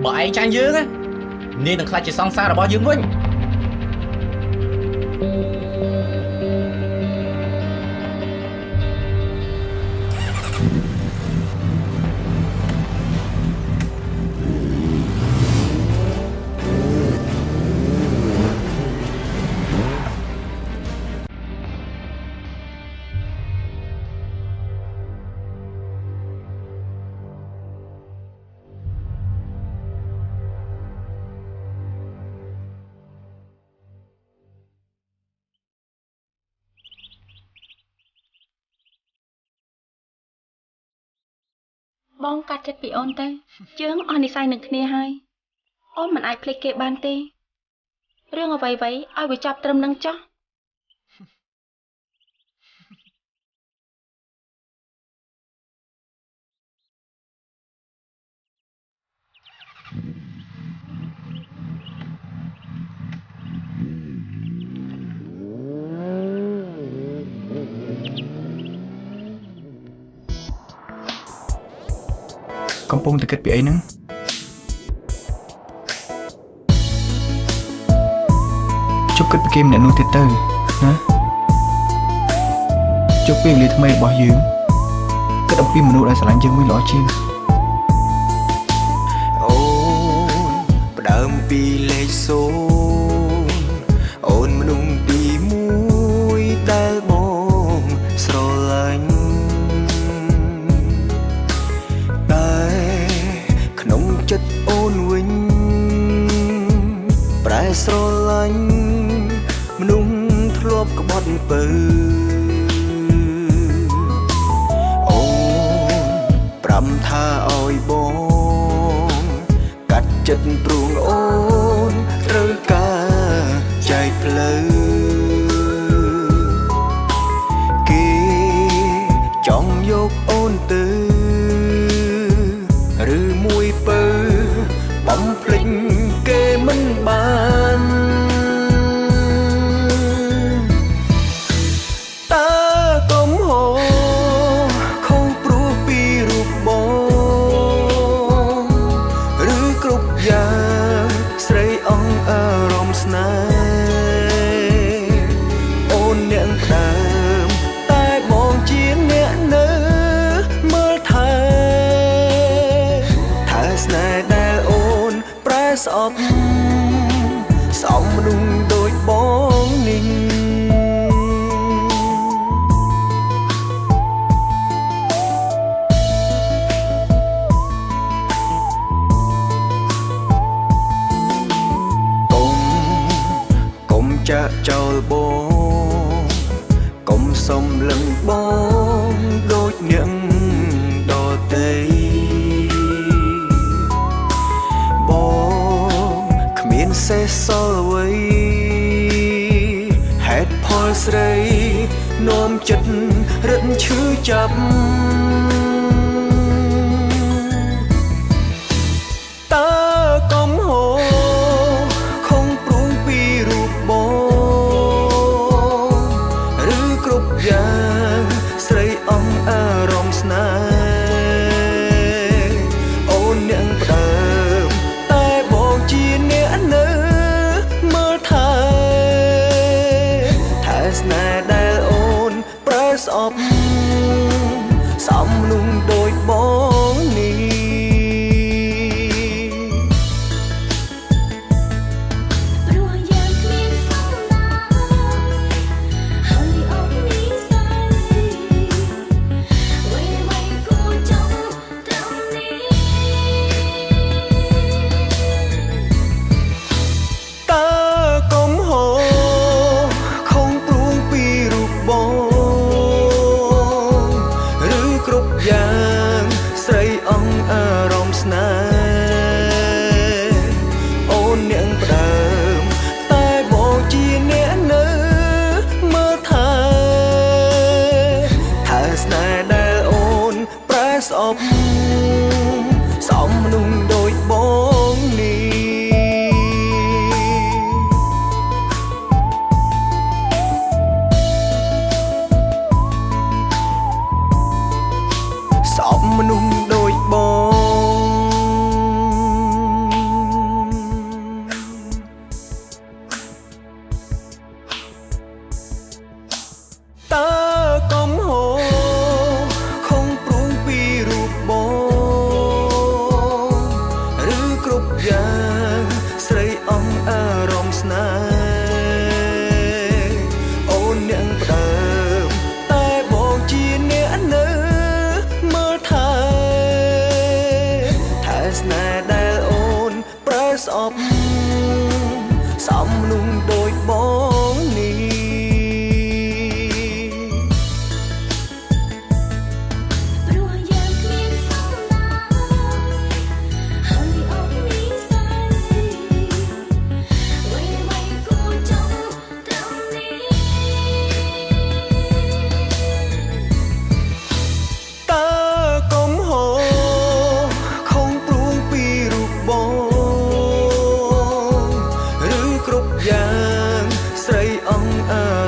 បើឯងចាញ់យើងណានាងនឹងខ្លាចជាសង្សាររបស់យើងវិញបងកាត់ចិត្តពីអូនទៅយើងអស់និស្ស័យនឹងគ្នាហើយអូនមិនអាចភ្លេចគេបានទេរឿងអ្វីៗឲ្យវាចប់ត្រឹមនឹងចុះកំពុងតែគិតពីអីហ្នឹងជប់គិតពីគេម្នាក់នោះទៀតទៅណាជប់ពេលវេលាថ្មីរបស់យើងគិតអំពីមនុស្សដែលស្រឡាញ់យើងវិញល្អជាងអូនផ្ដើមពីលេខ0អូនមនុស្សទី1ដែលបងស្រឡាញ់ក្នុងចិត្តអូនវិញប្រែស្រឡាញ់មនុស្សធ្លាប់ក្បត់ពើអូនប្រាំថាឲ្យបងកាត់ចិត្តព្រោះអូនត្រូវការចែកផ្លូវគេចង់យកអូនទៅឬមួយពើបំភ្លេចគេមិនបានតើកុំហោខុសព្រោះពីរូបបងឬគ្រប់យ៉ាងស្រីអងអារម្មណ៍ស្នេហ៍អូនអ្នកផ្ដើមតែបងជាអ្នកនៅមើលថែស្នេហ៍ដែលអូនប្រែស្អប់សំមនុស្សដូចបងនេះកុំចាក់ចោលបងកុំសំលឹងបងដូចអ្នកដទៃសេះសល់អ្វីហេតុផលស្រីនាំចិត្តរឹតឈឺចាប់តើកុំហោខំព្រួងពីរូបបងឬគ្រប់យ៉ាងស្រីអងអារម្មណ៍ស្នេហ៍អូនអ្នកផ្ដើមតែបងជាអ្នកនៅមើលថែស្នេហ៍ដែលអូនប្រែស្អប់សំមនុស្សដូចបងនេះព្រោះយ៉ាងគ្មានសំណាហើយអត់មានស្អីអ្វីៗក៏ចង់ត្រង់នេះតើកុំហោខំព្រួងពីរូបបងឬគ្រប់យ៉ាងស្រីអងអារម្មណ៍ស្នេហ៍អូនអ្នកផ្ដើមតែបងជាអ្នកនៅមើលថែស្នេហ៍ដែលអូនប្រែស្អប់សំមនុស្សដូចបងនេះមនុស្សដូចបង អា